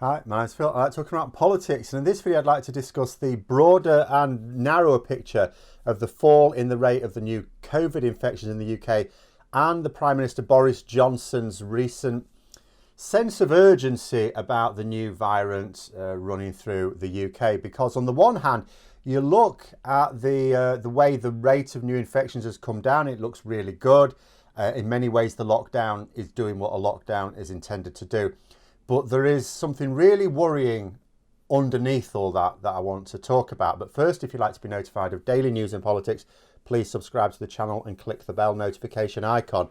Hi, my name's Phil. I like talking about politics, and in this video I'd like to discuss the broader and narrower picture of the fall in the rate of the new COVID infections in the UK and the Prime Minister Boris Johnson's recent sense of urgency about the new variant running through the UK. Because on the one hand, you look at the way the rate of new infections has come down, it looks really good. In many ways, the lockdown is doing what a lockdown is intended to do. But there is something really worrying underneath all that I want to talk about. But first, if you'd like to be notified of daily news and politics, please subscribe to the channel and click the bell notification icon.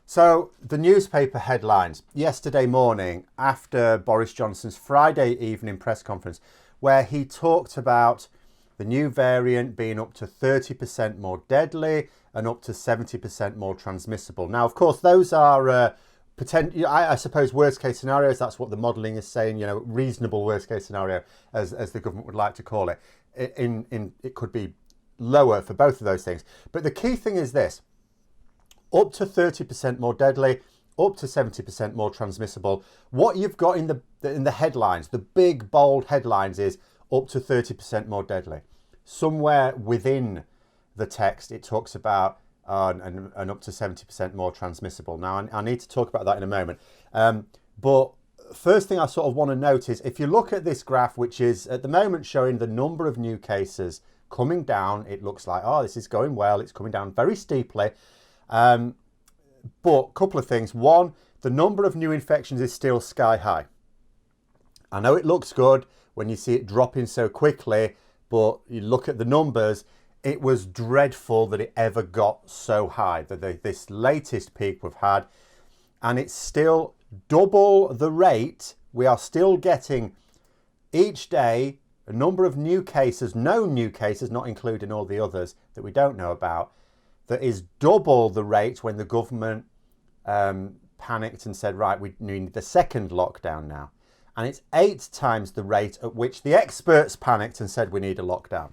So the newspaper headlines yesterday morning after Boris Johnson's Friday evening press conference, where he talked about the new variant being up to 30% more deadly and up to 70% more transmissible. Now, of course, those are I suppose worst case scenarios. That's what the modelling is saying, you know, reasonable worst case scenario, as the government would like to call it. It could be lower for both of those things. But the key thing is this: up to 30% more deadly, up to 70% more transmissible. What you've got in the headlines, the big bold headlines, is up to 30% more deadly. Somewhere within the text it talks about and up to 70% more transmissible. Now, I need to talk about that in a moment. But first thing I sort of want to note is, if you look at this graph, which is at the moment showing the number of new cases coming down, it looks like, oh, this is going well. It's coming down very steeply. But a couple of things. One, the number of new infections is still sky high. I know it looks good when you see it dropping so quickly, but you look at the numbers, it was dreadful that it ever got so high, this latest peak we've had, and it's still double the rate. We are still getting each day a number of new cases, known new cases, not including all the others that we don't know about, that is double the rate when the government panicked and said, right, we need the second lockdown now. And it's 8 times the rate at which the experts panicked and said we need a lockdown.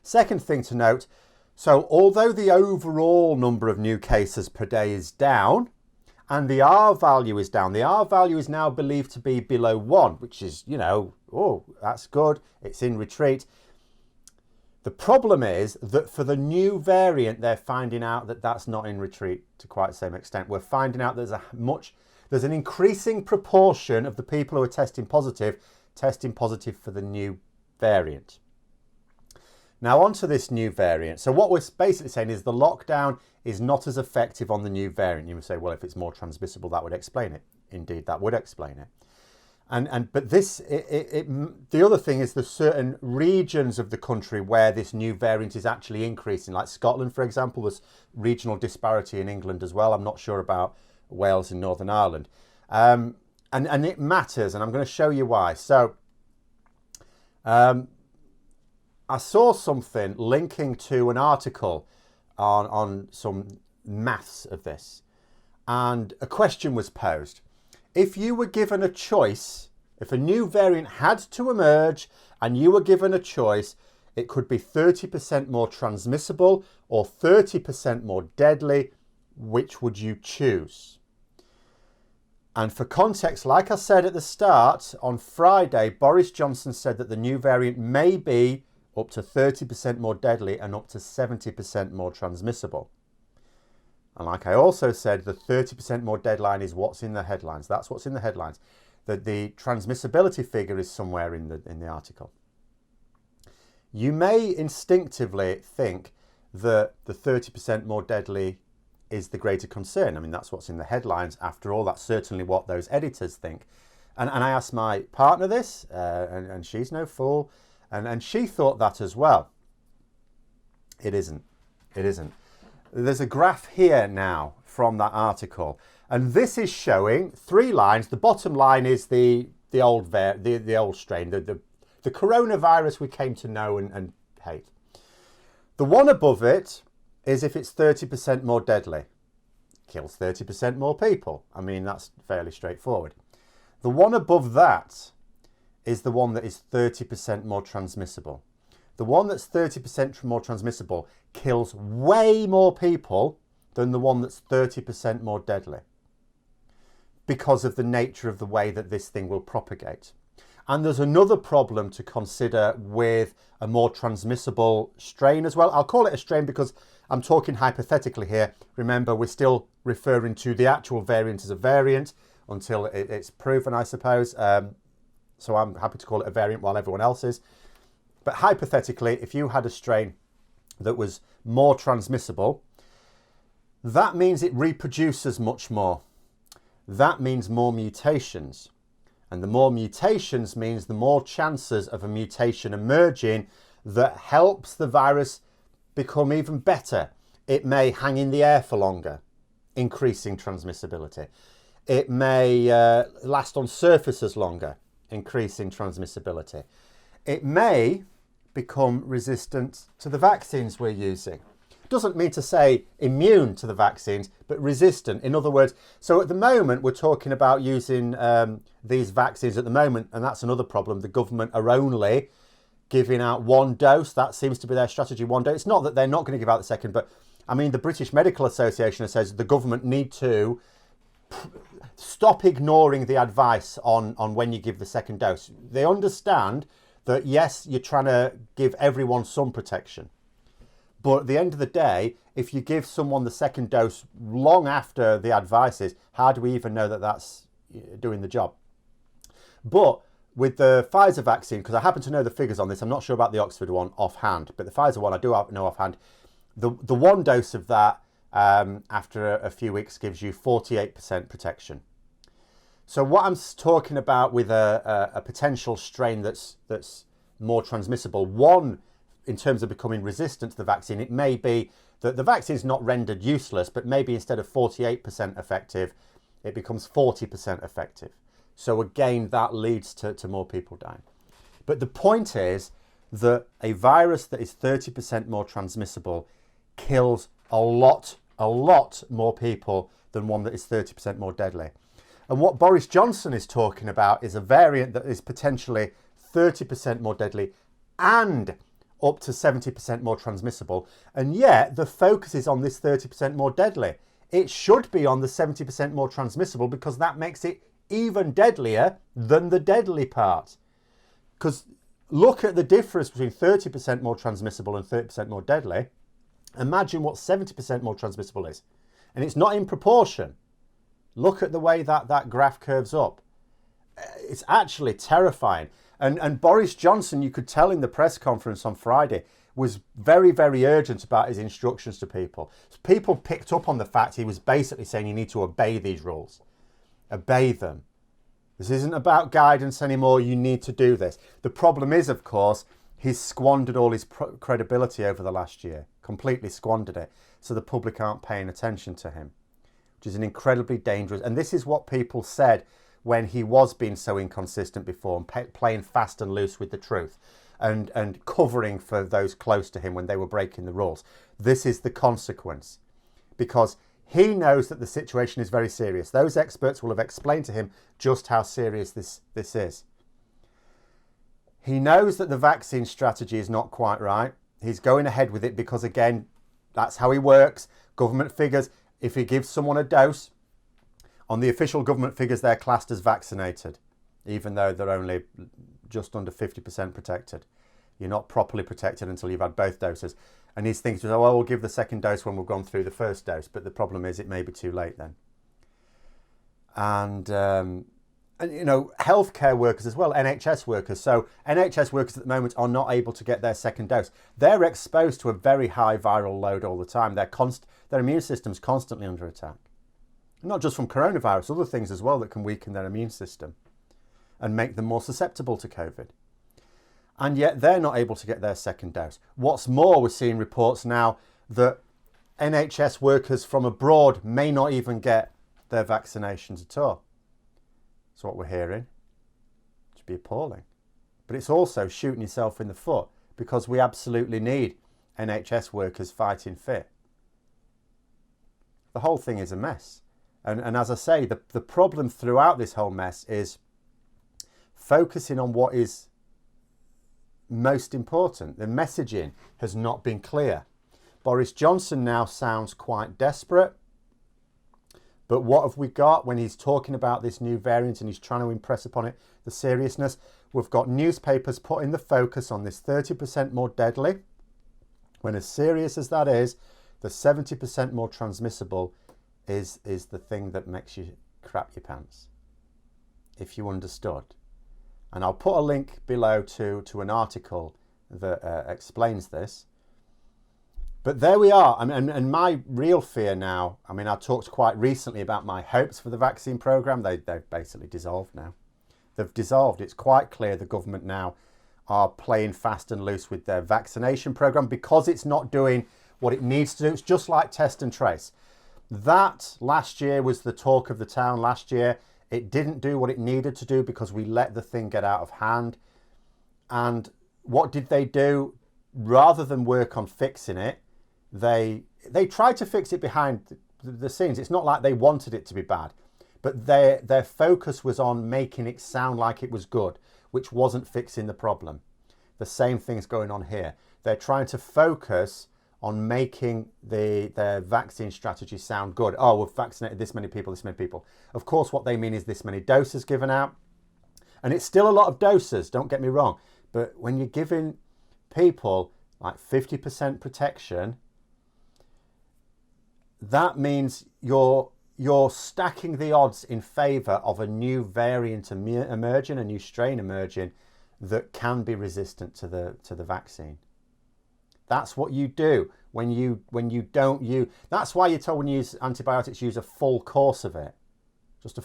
Second thing to note, so although the overall number of new cases per day is down and the R value is down, the R value is now believed to be below 1, which is, you know, oh, that's good. It's in retreat. The problem is that for the new variant, they're finding out that that's not in retreat to quite the same extent. We're finding out there's an increasing proportion of the people who are testing positive for the new variant. Now, onto this new variant. So what we're basically saying is the lockdown is not as effective on the new variant. You would say, well, if it's more transmissible, that would explain it. Indeed, that would explain it. But the other thing is there's certain regions of the country where this new variant is actually increasing. Like Scotland, for example, there's regional disparity in England as well. I'm not sure about Wales and Northern Ireland. And it matters, and I'm going to show you why. So I saw something linking to an article on some maths of this, and a question was posed. If you were given a choice, if a new variant had to emerge and you were given a choice, it could be 30% more transmissible or 30% more deadly, which would you choose? And for context, like I said at the start, on Friday, Boris Johnson said that the new variant may be up to 30% more deadly and up to 70% more transmissible. And like I also said, the 30% more deadline is what's in the headlines. That's what's in the headlines. That the transmissibility figure is somewhere in the article. You may instinctively think that the 30% more deadly is the greater concern. I mean, that's what's in the headlines. After all, that's certainly what those editors think. And I asked my partner this, and she's no fool. And she thought that as well. It isn't. It isn't. There's a graph here now from that article. And this is showing 3 lines. The bottom line is the old strain, the coronavirus we came to know and hate. The one above it is if it's 30% more deadly. Kills 30% more people. I mean, that's fairly straightforward. The one above that is the one that is 30% more transmissible. The one that's 30% more transmissible kills way more people than the one that's 30% more deadly. because of the nature of the way that this thing will propagate. And there's another problem to consider with a more transmissible strain as well. I'll call it a strain because I'm talking hypothetically here. Remember, we're still referring to the actual variant as a variant until it's proven, I suppose. So I'm happy to call it a variant while everyone else is. But hypothetically, if you had a strain that was more transmissible, that means it reproduces much more. That means more mutations. And the more mutations means the more chances of a mutation emerging that helps the virus become even better. It may hang in the air for longer, increasing transmissibility. It may last on surfaces longer, increasing transmissibility. It may become resistant to the vaccines we're using. Doesn't mean to say immune to the vaccines, but resistant. In other words, so at the moment we're talking about using these vaccines at the moment, and that's another problem. The government are only giving out one dose. That seems to be their strategy, one dose. It's not that they're not going to give out the second, but I mean, the British Medical Association says the government need to stop ignoring the advice on when you give the second dose. They understand that, yes, you're trying to give everyone some protection. But at the end of the day, if you give someone the second dose long after the advice is, how do we even know that that's doing the job? But with the Pfizer vaccine, because I happen to know the figures on this, I'm not sure about the Oxford one offhand, but the Pfizer one I do know offhand. The one dose of that after a few weeks gives you 48% protection. So what I'm talking about with a potential strain that's more transmissible, one, in terms of becoming resistant to the vaccine, it may be that the vaccine is not rendered useless, but maybe instead of 48% effective, it becomes 40% effective. So again, that leads to more people dying. But the point is that a virus that is 30% more transmissible kills a lot more people than one that is 30% more deadly. And what Boris Johnson is talking about is a variant that is potentially 30% more deadly and up to 70% more transmissible, and yet the focus is on this 30% more deadly. It should be on the 70% more transmissible because that makes it even deadlier than the deadly part. Because look at the difference between 30% more transmissible and 30% more deadly. Imagine what 70% more transmissible is. And it's not in proportion. Look at the way that graph curves up. It's actually terrifying. And Boris Johnson, you could tell in the press conference on Friday, was very, very urgent about his instructions to people. So people picked up on the fact he was basically saying you need to obey these rules. Obey them. This isn't about guidance anymore. You need to do this. The problem is, of course, he's squandered all his credibility over the last year. Completely squandered it. So the public aren't paying attention to him, which is an incredibly dangerous. And this is what people said when he was being so inconsistent before and playing fast and loose with the truth and covering for those close to him when they were breaking the rules. This is the consequence, because he knows that the situation is very serious. Those experts will have explained to him just how serious this is. He knows that the vaccine strategy is not quite right. He's going ahead with it because, again, that's how he works. Government figures, if he gives someone a dose, on the official government figures, they're classed as vaccinated, even though they're only just under 50% protected. You're not properly protected until you've had both doses. And he's thinking, oh, well, we'll give the second dose when we've gone through the first dose. But the problem is it may be too late then. And you know, healthcare workers as well, NHS workers. So NHS workers at the moment are not able to get their second dose. They're exposed to a very high viral load all the time. Their immune system's constantly under attack. Not just from coronavirus, other things as well that can weaken their immune system and make them more susceptible to COVID. And yet they're not able to get their second dose. What's more, we're seeing reports now that NHS workers from abroad may not even get their vaccinations at all. That's what we're hearing. It should be appalling. But it's also shooting yourself in the foot because we absolutely need NHS workers fighting fit. The whole thing is a mess. And as I say, the problem throughout this whole mess is focusing on what is most important. The messaging has not been clear. Boris Johnson now sounds quite desperate, But what have we got when he's talking about this new variant and he's trying to impress upon it the seriousness? We've got newspapers putting the focus on this 30% more deadly, when as serious as that is, the 70% more transmissible is the thing that makes you crap your pants, if you understood. And I'll put a link below to an article that explains this. But there we are. And my real fear now, I mean, I talked quite recently about my hopes for the vaccine programme. They've basically dissolved now. They've dissolved. It's quite clear the government now are playing fast and loose with their vaccination programme because it's not doing what it needs to do. It's just like test and trace. That last year was the talk of the town last year. It didn't do what it needed to do because we let the thing get out of hand. And what did they do? Rather than work on fixing it, they tried to fix it behind the scenes. It's not like they wanted it to be bad, but their focus was on making it sound like it was good, which wasn't fixing the problem. The same thing's going on here. They're trying to focus on making their vaccine strategy sound good. Oh, we've vaccinated this many people, this many people. Of course, what they mean is this many doses given out. And it's still a lot of doses, don't get me wrong. But when you're giving people like 50% protection, that means you're stacking the odds in favour of a new variant emerging, a new strain emerging that can be resistant to the vaccine. That's what you do when you don't use. That's why you're told when you use antibiotics, use a full course of it.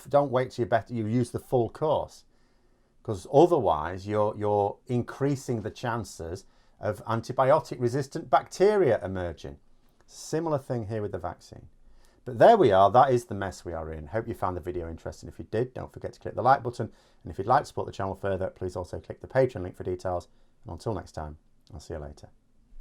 Don't wait till you use the full course, because otherwise you're increasing the chances of antibiotic-resistant bacteria emerging. Similar thing here with the vaccine. But there we are. That is the mess we are in. Hope you found the video interesting. If you did, don't forget to click the like button. And if you'd like to support the channel further, please also click the Patreon link for details. And until next time, I'll see you later.